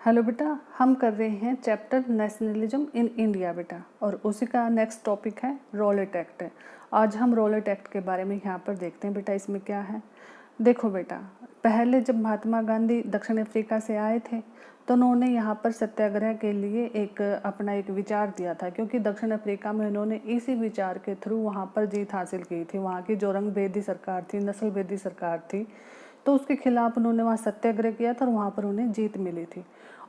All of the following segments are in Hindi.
हेलो बेटा, हम कर रहे हैं चैप्टर नेशनलिज्म इन इंडिया बेटा, और उसी का नेक्स्ट टॉपिक है रॉलेट एक्ट। आज हम रॉलेट एक्ट के बारे में यहाँ पर देखते हैं बेटा। इसमें क्या है, देखो बेटा, पहले जब महात्मा गांधी दक्षिण अफ्रीका से आए थे तो उन्होंने यहाँ पर सत्याग्रह के लिए अपना एक विचार दिया था, क्योंकि दक्षिण अफ्रीका में उन्होंने इसी विचार के थ्रू वहाँ पर जीत हासिल की थी। वहाँ की जो रंगभेदी सरकार थी, नस्लभेदी सरकार थी, तो उसके खिलाफ उन्होंने वहाँ सत्याग्रह किया था और वहाँ पर उन्हें जीत मिली थी।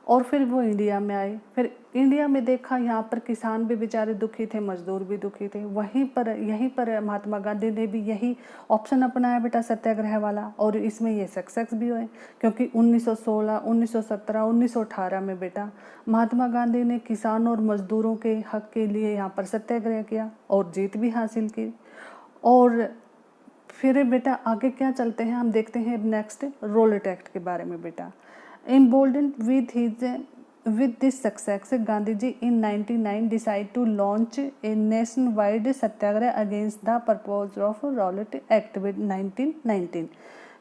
और फिर वो इंडिया में आए। फिर इंडिया में देखा, यहाँ पर किसान भी बेचारे दुखी थे, मजदूर भी दुखी थे। यहीं पर महात्मा गांधी ने भी यही ऑप्शन अपनाया बेटा, सत्याग्रह वाला, और इसमें ये सक्सेस भी हुए। क्योंकि 1916, 1917, 1918 में बेटा महात्मा गांधी ने किसान और मजदूरों के हक के लिए यहाँ पर सत्याग्रह किया और जीत भी हासिल की। और फिर बेटा आगे क्या चलते हैं, हम देखते हैं नेक्स्ट रॉलेट एक्ट के बारे में बेटा। Emboldened with this success, Gandhi ji in 1999 decided to launch a nationwide satyagraha against the proposal of Rowlatt Act with 1919।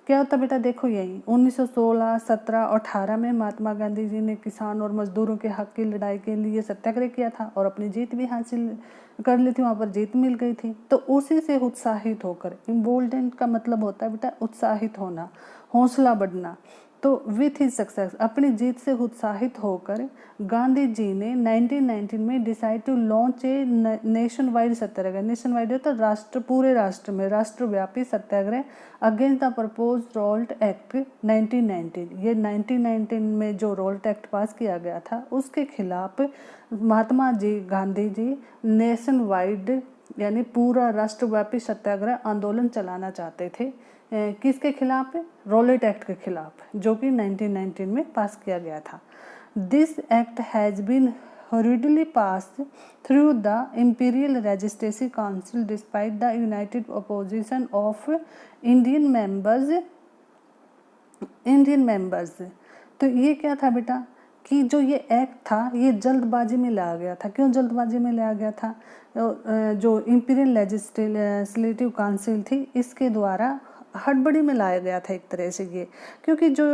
क्या होता बेटा, देखो यही 1916, 17 और 18 में महात्मा गांधी जी ने किसान और मजदूरों के हक की लड़ाई के लिए सत्याग्रह किया था और अपनी जीत भी हासिल कर ली थी, वहाँ पर जीत मिल गई थी। तो उसी से उत्साहित होकर, इम्बोल्डेंट का मतलब होता है बेटा उत्साहित होना, हौसला बढ़ना। तो विथ हिज सक्सेस, अपनी जीत से उत्साहित होकर गांधी जी ने 1919 में decide to launch a nationwide satyagraha. Nationwide तो पूरे राष्ट्र में राष्ट्रव्यापी satyagraha against the proposed Rowlatt Act 1919। ये 1919 में जो रॉल्ट एक्ट पास किया गया था उसके खिलाफ महात्मा जी गांधी जी नेशन वाइड यानी पूरा राष्ट्रव्यापी सत्याग्रह आंदोलन चलाना चाहते थे। किसके खिलाफ? रॉलेट एक्ट के खिलाफ, जो कि 1919 में पास किया गया था। This act has been hurriedly passed through the Imperial Legislative Council despite the united opposition of Indian members। तो ये क्या था बेटा कि जो ये एक्ट था ये जल्दबाजी में लाया गया था। क्यों जल्दबाजी में लाया गया था? जो इंपीरियल लेजिस्लेटिव काउंसिल थी इसके द्वारा हड़बड़ी में लाया गया था एक तरह से ये, क्योंकि जो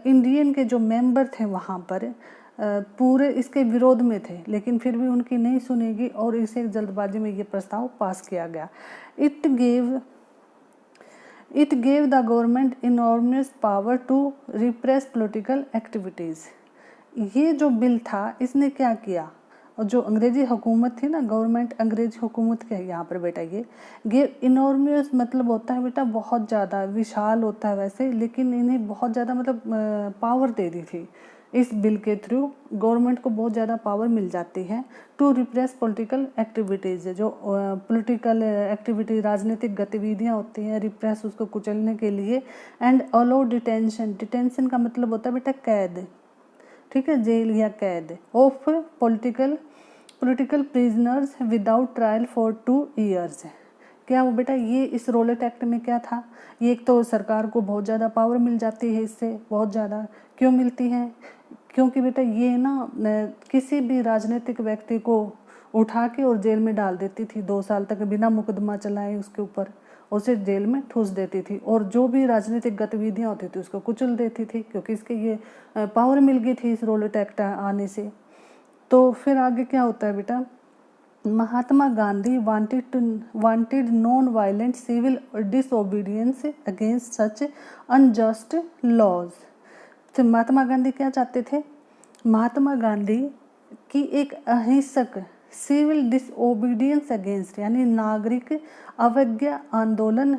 इंडियन के जो मेंबर थे वहाँ पर पूरे इसके विरोध में थे, लेकिन फिर भी उनकी नहीं सुनेगी और इसे जल्दबाजी में ये प्रस्ताव पास किया गया। It gave the government enormous power to repress political activities. ये जो बिल था इसने क्या किया, और जो अंग्रेजी हुकूमत थी ना, गवर्नमेंट अंग्रेजी हुकूमत के यहाँ पर बेटा ये इनॉर्मियस मतलब होता है बेटा बहुत ज़्यादा विशाल होता है वैसे, लेकिन इन्हें बहुत ज़्यादा मतलब पावर दे दी थी। इस बिल के थ्रू गवर्नमेंट को बहुत ज़्यादा पावर मिल जाती है टू रिप्रेस पॉलिटिकल एक्टिविटीज़। जो पॉलिटिकल एक्टिविटी राजनीतिक गतिविधियाँ होती हैं, रिप्रेस उसको कुचलने के लिए। एंड अलो डिटेंशन का मतलब होता है बेटा कैद, ठीक है, जेल या कैद of political prisoners without trial for 2 years। क्या वो बेटा ये इस रॉलेट एक्ट में क्या था, ये एक तो सरकार को बहुत ज़्यादा पावर मिल जाती है इससे, बहुत ज़्यादा। क्यों मिलती है? क्योंकि बेटा ये ना किसी भी राजनीतिक व्यक्ति को उठा के और जेल में डाल देती थी, 2 साल तक बिना मुकदमा चलाए उसके ऊपर, उसे जेल में ठूस देती थी, और जो भी राजनीतिक गतिविधियां होती थी उसको कुचल देती थी, क्योंकि इसके ये पावर मिल गई थी इस रॉलेट एक्ट आने से। तो फिर आगे क्या होता है बेटा, Mahatma Gandhi wanted non violent civil disobedience against such unjust laws. तो महात्मा गांधी क्या चाहते थे? महात्मा गांधी की एक अहिंसक सिविल डिसओबीडियंस अगेंस्ट यानी नागरिक अवज्ञा आंदोलन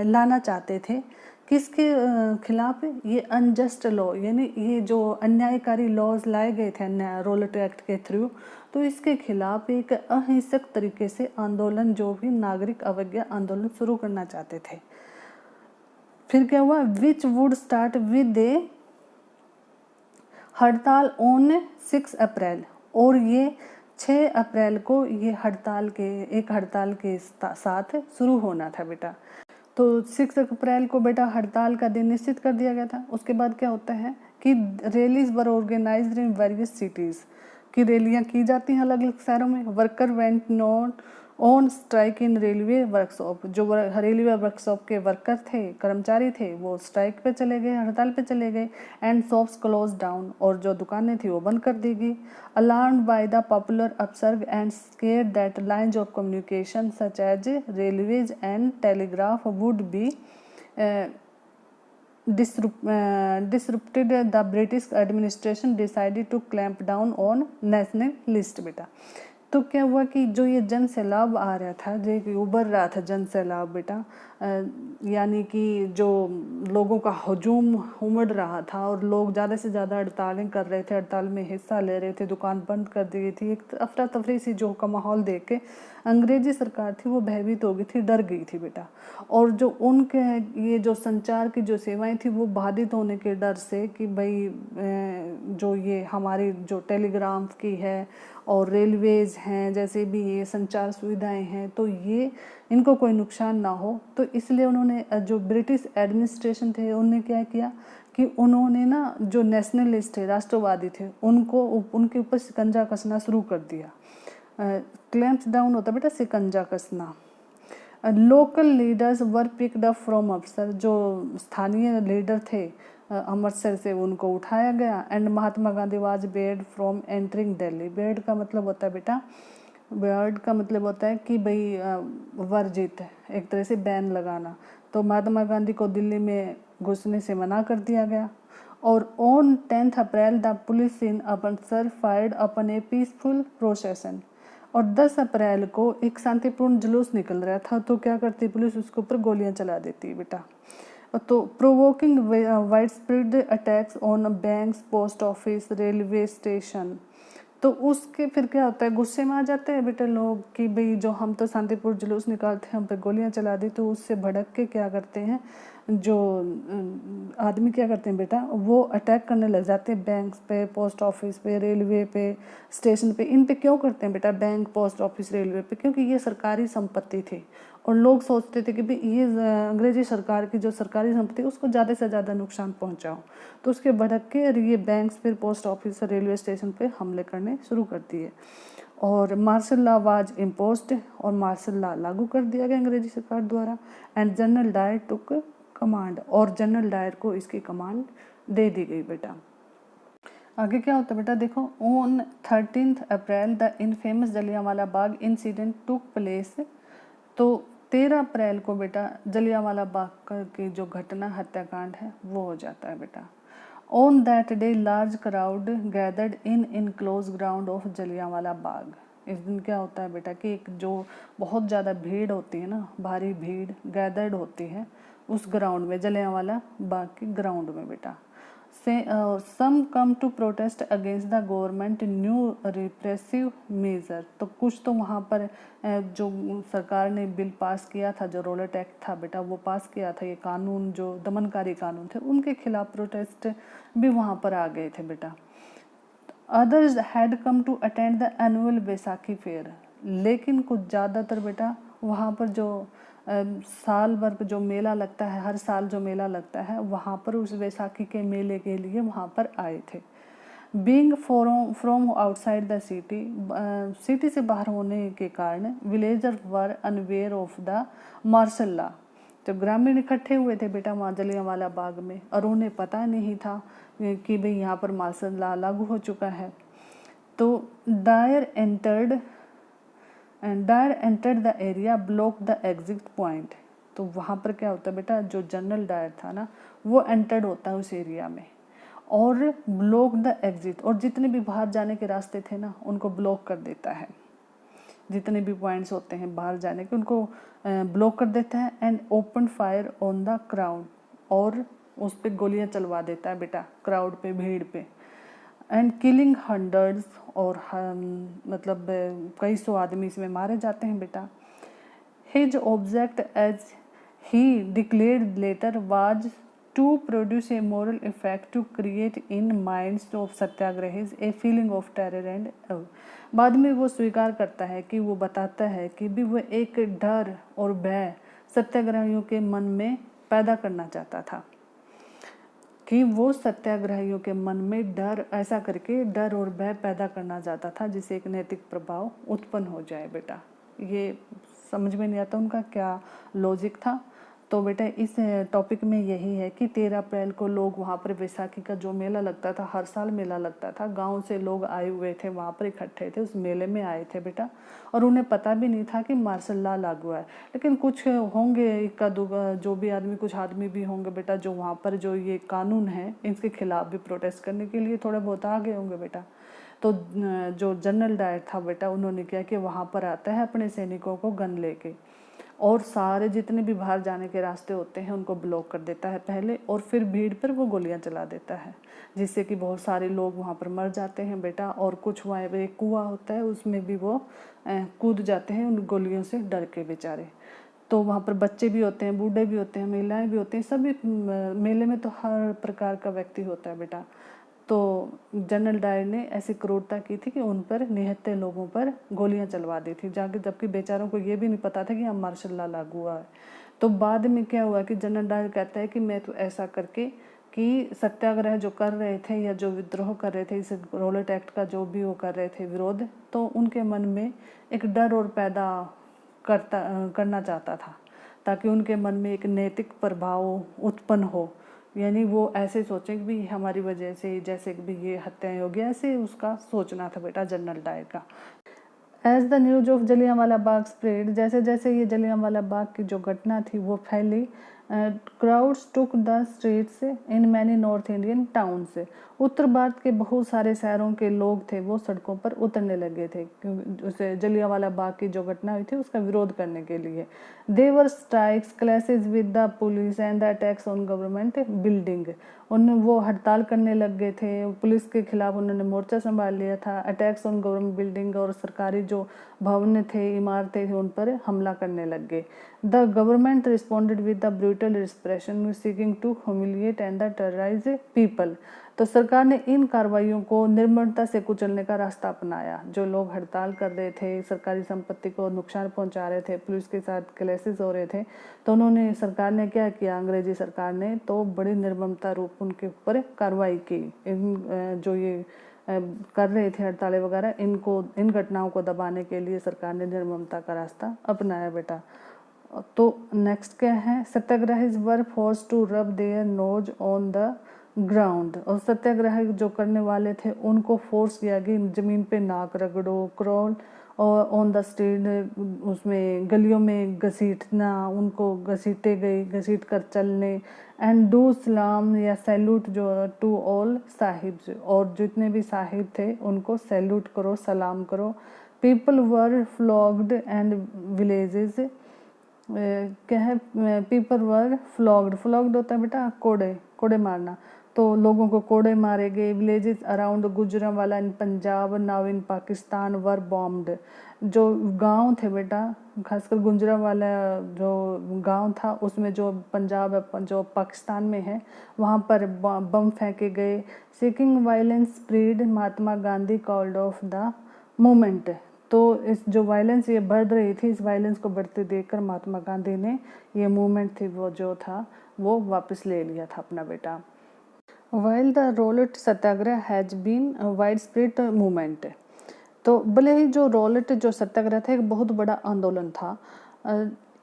लाना चाहते थे। किसके खिलाफ? ये अनजस्ट लॉ, यानी ये जो अन्यायकारी लॉज लाए गए थे रॉलेट एक्ट के थ्रू, तो इसके खिलाफ एक अहिंसक तरीके से आंदोलन, जो भी नागरिक अवज्ञा आंदोलन शुरू करना चाहते थे। फिर क्या हुआ? विच वुड स्टार्ट विद ए हड़ताल ऑन 6 अप्रैल, और ये 6 अप्रैल को ये एक हड़ताल के साथ शुरू होना था बेटा। तो 6 अप्रैल को बेटा हड़ताल का दिन निश्चित कर दिया गया था। उसके बाद क्या होता है कि rallies were organised in various cities, की रैलियाँ की जाती हैं अलग अलग शहरों में। Worker went not on strike in railway workshop. जो रेलवे वर्कशॉप के वर्कर थे, कर्मचारी थे, वो स्ट्राइक पे चले गए, हड़ताल पे चले गए। एंड शॉप्स क्लोज डाउन, और जो दुकानें थी वो बंद कर दी गई। Alarmed by the popular upsurge and scared that lines of communication such as railways and telegraph would be disrupted, the British administration decided to clamp down on nationalist बेटा। तो क्या हुआ कि जो ये जन सैलाब आ रहा था, जो उभर रहा था जन सैलाब बेटा, यानी कि जो लोगों का हजूम उमड़ रहा था और लोग ज़्यादा से ज़्यादा हड़तालें कर रहे थे, हड़ताल में हिस्सा ले रहे थे, दुकान बंद कर दी गई थी। एक अफरा तफरी सी जो का माहौल देख के अंग्रेजी सरकार थी वो भयभीत हो गई थी, डर गई थी बेटा। और जो उनके ये जो संचार की जो सेवाएं थी वो बाधित होने के डर से कि भाई जो ये हमारी जो टेलीग्राफ की है और रेलवेज़ हैं, जैसे भी ये संचार सुविधाएं हैं, तो ये इनको कोई नुकसान ना हो, तो इसलिए उन्होंने जो ब्रिटिश एडमिनिस्ट्रेशन थे उन्होंने क्या किया कि उन्होंने ना जो नेशनलिस्ट थे, राष्ट्रवादी थे, उनके ऊपर शिकंजा कसना शुरू कर दिया। क्लैम्प्स डाउन होता बेटा शिकंजा कसना। Local leaders were picked up from अफसर, जो स्थानीय लीडर थे अमृतसर से उनको उठाया गया। And Mahatma Gandhi was bed from entering Delhi. Bed का मतलब होता है बेटा, बेड का मतलब होता है कि भाई वर्जित, एक तरह से बैन लगाना। तो महात्मा गांधी को दिल्ली में घुसने से मना कर दिया गया। और on 10 April the police in Amritsar fired upon a peaceful procession. और 10 अप्रैल को एक शांतिपूर्ण जुलूस निकल रहा था, तो क्या करती पुलिस, उसके ऊपर गोलियां चला देती है बेटा। तो provoking wide spread attacks on banks, post office, railway station. तो उसके फिर क्या होता है, गुस्से में आ जाते हैं बेटा लोग कि भाई जो हम तो शांतिपूर्ण जुलूस निकालते हैं, हम पे गोलियां चला दी। तो उससे भड़क के क्या करते हैं, जो आदमी क्या करते हैं बेटा, वो अटैक करने लग जाते हैं बैंक्स पे, पोस्ट ऑफिस पे, रेलवे पे, स्टेशन पे। इन पे क्यों करते हैं बेटा, बैंक, पोस्ट ऑफिस, रेलवे पे? क्योंकि ये सरकारी संपत्ति थी और लोग सोचते थे कि भाई ये अंग्रेजी सरकार की जो सरकारी संपत्ति उसको ज़्यादा से ज़्यादा नुकसान पहुंचाओ। तो उसके भड़क के ये बैंक्स, फिर पोस्ट ऑफिस, रेलवे स्टेशन पे हमले करने शुरू कर दिए। और मार्शल लॉ वाज इम्पोज्ड, और मार्शल लॉ लागू कर दिया गया अंग्रेजी सरकार द्वारा। And General Dyer took command, और जनरल डायर को इसकी कमांड दे दी गई बेटा। आगे क्या होता है बेटा, देखो। On 13 April the infamous Jallianwala Bagh incident took place. तो 13 अप्रैल को बेटा जलियांवाला बाग की जो घटना, हत्याकांड है, वो हो जाता है बेटा। On that day large crowd gathered in enclosed ground of Jallianwala Bagh. इस दिन क्या होता है बेटा कि एक जो बहुत ज़्यादा भीड़ होती है ना, भारी भीड़ गैदर्ड होती है उस ग्राउंड में, जलियांवाला बाग के ग्राउंड में बेटा। Some come to protest against the government new repressive measure. तो कुछ तो वहाँ पर जो सरकार ने बिल पास किया था, जो रोलेट एक्ट था बेटा, वो पास किया था, ये कानून जो दमनकारी कानून थे, उनके खिलाफ प्रोटेस्ट भी वहाँ पर आ गए थे बेटा। Others had come to attend the annual Baisakhi fair. लेकिन कुछ ज़्यादातर बेटा वहाँ पर जो साल भर जो मेला लगता है, हर साल जो मेला लगता है, वहाँ पर उस बैसाखी के मेले के लिए वहाँ पर आए थे। Being from outside the city, city से बाहर होने के कारण villager were unaware of the martial law. तो ग्रामीण इकट्ठे हुए थे बेटा वहाँ जलियांवाला बाग में, और उन्हें पता नहीं था कि भाई यहाँ पर मार्शल लॉ लागू हो चुका है। तो Dyer entered the area, block the exit point. तो वहाँ पर क्या होता है बेटा, जो जनरल डायर था ना, वो एंटर्ड होता है उस एरिया में और ब्लॉक द एग्जिट, और जितने भी बाहर जाने के रास्ते थे ना उनको ब्लॉक कर देता है। जितने भी पॉइंट्स होते हैं बाहर जाने के उनको ब्लॉक कर देता है। And open fire on the crowd, और उस पर गोलियां चलवा देता है बेटा क्राउड पे, भीड़ पे। एंड किलिंग हंड्रेड्स, और मतलब कई सौ आदमी इसमें मारे जाते हैं बेटा। His object as he declared later was to produce a moral effect to create in minds of satyagrahis a feeling of terror and. बाद में वो स्वीकार करता है कि वो बताता है कि भी वो एक डर और भय सत्याग्रहियों के मन में पैदा करना चाहता था, कि वो सत्याग्रहियों के मन में डर, ऐसा करके डर और भय पैदा करना चाहता था जिससे एक नैतिक प्रभाव उत्पन्न हो जाए बेटा। ये समझ में नहीं आता उनका क्या लॉजिक था। तो बेटा इस टॉपिक में यही है कि 13 अप्रैल को लोग वहाँ पर बैसाखी का जो मेला लगता था, हर साल मेला लगता था, गांव से लोग आए हुए थे, वहाँ पर इकट्ठे थे, उस मेले में आए थे बेटा। और उन्हें पता भी नहीं था कि मार्शल लॉ लागू है। लेकिन कुछ होंगे इक्का दुक्का जो भी आदमी, कुछ आदमी भी होंगे बेटा जो वहाँ पर जो ये कानून है इसके खिलाफ भी प्रोटेस्ट करने के लिए थोड़े बहुत आ गए होंगे बेटा। तो जो जनरल डायर था बेटा, उन्होंने किया कि वहाँ पर आता है अपने सैनिकों को गन लेके, और सारे जितने भी बाहर जाने के रास्ते होते हैं उनको ब्लॉक कर देता है पहले, और फिर भीड़ पर वो गोलियां चला देता है, जिससे कि बहुत सारे लोग वहाँ पर मर जाते हैं बेटा। और कुछ वहाँ पर एक कुआं होता है, उसमें भी वो कूद जाते हैं उन गोलियों से डर के बेचारे। तो वहाँ पर बच्चे भी होते हैं, बूढ़े भी होते हैं, महिलाएं भी होती हैं, सभी मेले में तो हर प्रकार का व्यक्ति होता है बेटा। तो जनरल डायर ने ऐसी क्रूरता की थी कि उन पर निहत्थे लोगों पर गोलियां चलवा दी थी जाके, जबकि बेचारों को ये भी नहीं पता था कि यहाँ मार्शल लॉ लागू हुआ है। तो बाद में क्या हुआ कि जनरल डायर कहता है कि मैं तो ऐसा करके कि सत्याग्रह जो कर रहे थे या जो विद्रोह कर रहे थे, इस रॉलेट एक्ट का जो भी वो कर रहे थे विरोध, तो उनके मन में एक डर और पैदा करना चाहता था, ताकि उनके मन में एक नैतिक प्रभाव उत्पन्न हो। यानी वो ऐसे सोचें कि भी हमारी वजह से जैसे कि भी ये हत्याएं हो गया, ऐसे उसका सोचना था बेटा जनरल डायर का। As the news of Jallianwala Bagh spread, जैसे जैसे ये जलियांवाला बाग की जो घटना थी वो फैली, crowds took the streets in many North Indian towns, उत्तर भारत के बहुत सारे शहरों के लोग थे वो सड़कों पर उतरने लगे थे, क्योंकि उसे जलियांवाला बाग की जो घटना हुई थी उसका विरोध करने के लिए। There were strikes, clashes with the police and the attacks on government building, उन वो हड़ताल करने लग गए थे, पुलिस के खिलाफ उन्होंने मोर्चा संभाल लिया था। अटैक्स ऑन गवर्नमेंट बिल्डिंग, और सरकारी जो भवन थे, इमारतें थी, उन पर हमला करने लग गए। The government responded with the brutal repression seeking to humiliate and the terrorise people, तो सरकार ने इन कार्रवाइयों को निर्ममता से कुचलने का रास्ता अपनाया। जो लोग हड़ताल कर रहे थे, सरकारी संपत्ति को नुकसान पहुंचा रहे थे, पुलिस के साथ क्लैशेस हो रहे थे, तो उन्होंने, सरकार ने क्या किया, अंग्रेजी सरकार ने तो बड़ी निर्ममता रूप उनके ऊपर कार्रवाई की। इन जो ये कर रहे थे हड़तालें वगैरह, इन घटनाओं को दबाने के लिए सरकार ने निर्ममता का रास्ता अपनाया बेटा। तो नेक्स्ट क्या है, satyagrahis were force to rub their noses on the ground, और सत्याग्रह जो करने वाले थे उनको फोर्स किया कि जमीन पे नाक रगड़ो, क्रॉल और ऑन द स्ट्रीट, उसमें गलियों में घसीटना, उनको घसीटे गए, घसीट कर चलने। एंड डू सलाम या सैल्यूट जो टू ऑल साहिब्स, और जितने भी साहिब थे उनको सैल्यूट करो, सलाम करो। पीपल वर फ्लॉग्ड एंड विलेजेस, क्या है, पीपल वर फ्लॉग्ड, फ्लॉग्ड होता है बेटा कोड़े, कोड़े मारना, तो लोगों को कोड़े मारे गए। Villages around Gujranwala in Punjab now in Pakistan were bombed, जो गांव थे बेटा, खासकर गुजरांवाला जो गांव था उसमें जो पंजाब जो पाकिस्तान में है वहाँ पर बम फेंके गए। Seeking violence spread, Mahatma Gandhi called off the movement, तो इस जो वायलेंस ये बढ़ रही थी, इस वायलेंस को बढ़ते देखकर महात्मा गांधी ने ये मूवमेंट थी वो जो था वो वापस ले लिया था अपना बेटा। While the Rowlatt Satyagraha has been wide spread movement, तो भले ही जो रोलेट जो सत्याग्रह था एक बहुत बड़ा आंदोलन था,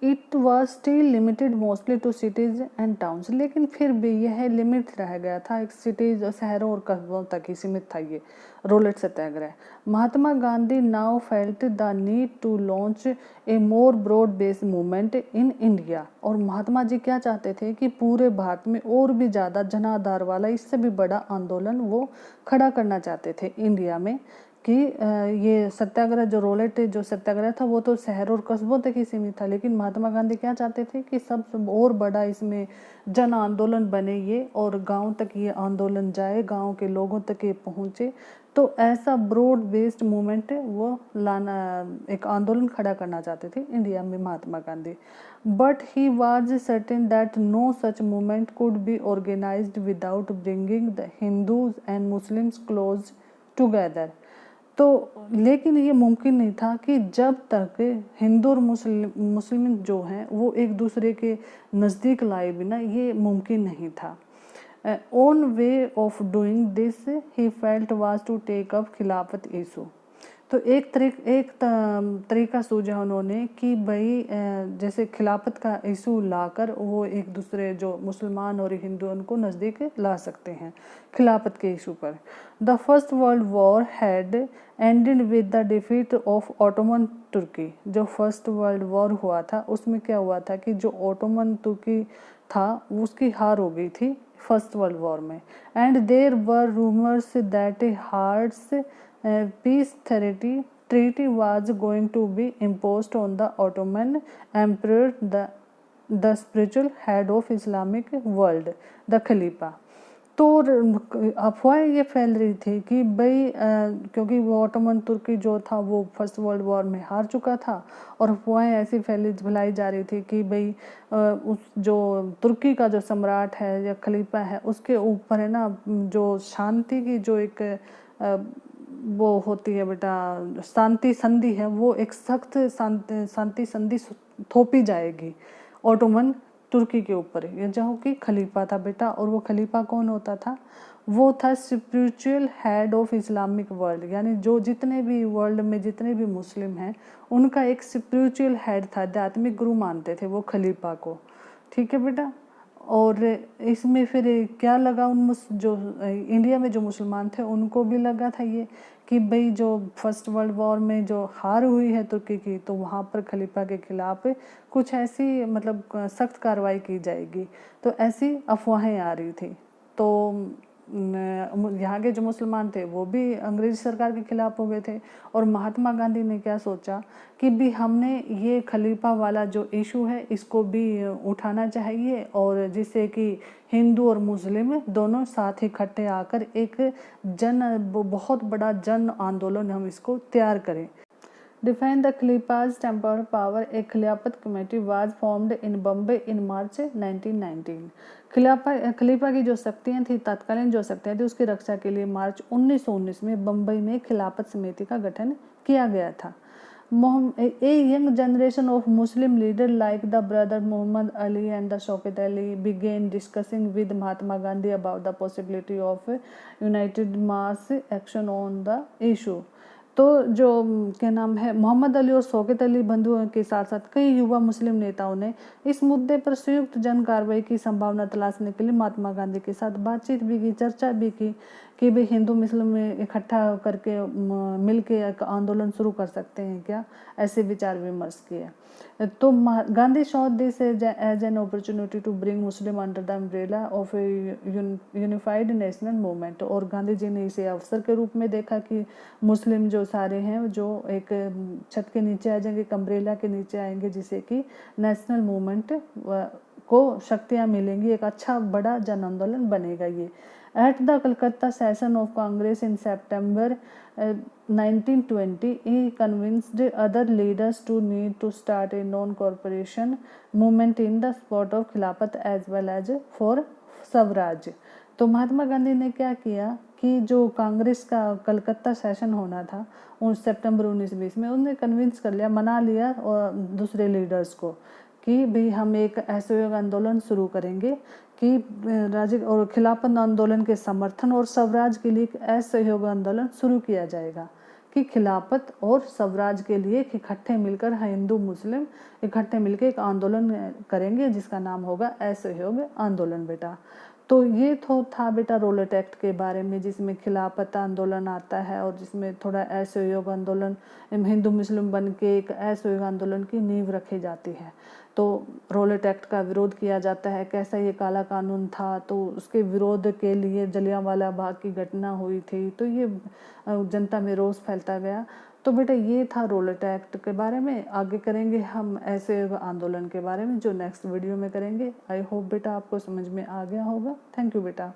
it was still limited mostly to cities and towns, लेकिन फिर भी यह लिमिट रह गया था, एक सिटीज़, शहरों और कस्बों तक ही सीमित था ये Rowlatt Satyagraha. Mahatma Gandhi now felt the need to launch a more broad based movement in India, और महात्मा जी क्या चाहते थे कि पूरे भारत में और भी ज़्यादा जनाधार वाला, इससे भी बड़ा आंदोलन वो खड़ा करना चाहते थे इंडिया में, कि ये सत्याग्रह जो रोलेट जो सत्याग्रह था वो तो शहरों और कस्बों तक ही सीमित था, लेकिन महात्मा गांधी क्या चाहते थे कि सब और बड़ा इसमें जन आंदोलन बने ये, और गांव तक ये आंदोलन जाए, गांव के लोगों तक ये पहुंचे। तो ऐसा ब्रॉड बेस्ड मूवमेंट वो लाना, एक आंदोलन खड़ा करना चाहते थे इंडिया में Mahatma Gandhi. But he was certain that no such movement could be organised without bringing the Hindus and Muslims close together, तो लेकिन ये मुमकिन नहीं था कि जब तक हिंदू और मुस्लिम जो हैं वो एक दूसरे के नज़दीक लाए बिना ये मुमकिन नहीं था। One way of doing this he felt was to take up Khilafat issue, तो एक तरीका सूझा उन्होंने कि भाई जैसे खिलाफत का इशू लाकर वो एक दूसरे जो मुसलमान और हिंदू उनको नज़दीक ला सकते हैं खिलाफत के इशू पर। The first world war had ended with the defeat of Ottoman Turkey. जो फर्स्ट वर्ल्ड वॉर हुआ था उसमें क्या हुआ था कि जो ऑटोमन तुर्की था उसकी हार हो गई थी फर्स्ट वर्ल्ड वॉर में। And there were rumours that a harsh peace treaty was going to be imposed on the Ottoman Emperor, the spiritual head of Islamic world, the Khalifa। तो अफवाहें ये फैल रही थी कि भाई क्योंकि वो ऑटोमन तुर्की जो था वो फर्स्ट वर्ल्ड वॉर में हार चुका था, और अफवाहें ऐसी फैलाई जा रही थी कि भाई उस जो तुर्की का जो सम्राट है या खलीफा है उसके ऊपर है ना जो शांति की जो एक वो होती है बेटा शांति संधि है, वो एक सख्त शांति संधि थोपी जाएगी ऑटोमन तुर्की के ऊपर। ये जो कि खलीफा था बेटा, और वो खलीफा कौन होता था? वो था spiritual head of Islamic world, यानी जो जितने भी वर्ल्ड में जितने भी मुस्लिम हैं उनका एक स्पिरिचुअल हेड था, आध्यात्मिक गुरु मानते थे वो खलीफा को। ठीक है बेटा। और इसमें फिर क्या लगा उन जो इंडिया में जो मुसलमान थे उनको भी लगा था ये कि भाई जो फर्स्ट वर्ल्ड वॉर में जो हार हुई है तुर्की की, तो वहाँ पर खलीफा के खिलाफ कुछ ऐसी मतलब सख्त कार्रवाई की जाएगी। तो ऐसी अफवाहें आ रही थी। तो यहाँ के जो मुसलमान थे वो भी अंग्रेज़ी सरकार के खिलाफ हो गए थे, और महात्मा गांधी ने क्या सोचा कि भी हमने ये खलीफा वाला जो इशू है इसको भी उठाना चाहिए, और जिससे कि हिंदू और मुस्लिम दोनों साथ इकट्ठे आकर एक बहुत बड़ा जन आंदोलन हम इसको तैयार करें। Define the Khalifa's temporal power. A Khilafat committee was formed in Bombay in March 1919। खलीफा की जो शक्तियाँ थी, तत्कालीन जो शक्तियाँ थी, उसकी रक्षा के लिए मार्च 1919 में बम्बई में खिलाफत समिति का गठन किया गया था। A young generation of Muslim leaders like the brother Muhammad Ali and the Shaukat Ali began discussing with Mahatma Gandhi about the possibility of united mass action on the issue। तो जो क्या नाम है मोहम्मद अली और शौकत अली बंधुओं के साथ साथ कई युवा मुस्लिम नेताओं ने इस मुद्दे पर संयुक्त जन कार्रवाई की संभावना तलाशने के लिए महात्मा गांधी के साथ बातचीत भी की, चर्चा भी की कि भाई हिंदू मुस्लिम में इकट्ठा करके मिल के एक आंदोलन शुरू कर सकते हैं क्या, ऐसे विचार विमर्श किए। तो Gandhi saw this as an opportunity to bring Muslim under the umbrella of a unified national movement। और गांधी जी ने इसे अवसर के रूप में देखा कि मुस्लिम जो सारे हैं जो एक छत के नीचे आ जाएंगे, एक अम्ब्रेला के नीचे आएंगे, जिससे कि नेशनल मूवमेंट को शक्तियाँ मिलेंगी, एक अच्छा बड़ा जन आंदोलन बनेगा ये। At the Calcutta session of Congress in September 1920, he convinced other leaders to need to start a non-cooperation movement in the support of Khilafat as well as for Swaraj. तो महात्मा गांधी ने क्या किया कि जो कांग्रेस का कलकत्ता सेशन होना था उस सितंबर 1920 में, उन्हें कन्विंस कर लिया, मना लिया और दूसरे लीडर्स को कि भाई हम एक असहयोग आंदोलन शुरू करेंगे कि राज्य और खिलाफत आंदोलन के समर्थन और स्वराज के लिए एक असहयोग आंदोलन शुरू किया जाएगा कि खिलाफत और स्वराज के लिए इकट्ठे मिलकर हिंदू मुस्लिम इकट्ठे मिलकर एक आंदोलन करेंगे जिसका नाम होगा असहयोग आंदोलन बेटा। तो ये तो था बेटा रोलेट एक्ट के बारे में, जिसमें खिलाफत आंदोलन आता है और जिसमें थोड़ा असहयोग आंदोलन हिंदू मुस्लिम बन के एक असहयोग आंदोलन की नींव रखी जाती है। तो रोलेट एक्ट का विरोध किया जाता है, कैसा ये काला कानून था, तो उसके विरोध के लिए जलियांवाला बाग की घटना हुई थी, तो ये जनता में रोष फैलता गया। तो बेटा ये था रोलेट एक्ट के बारे में। आगे करेंगे हम ऐसे आंदोलन के बारे में जो नेक्स्ट वीडियो में करेंगे। आई होप बेटा आपको समझ में आ गया होगा। थैंक यू बेटा।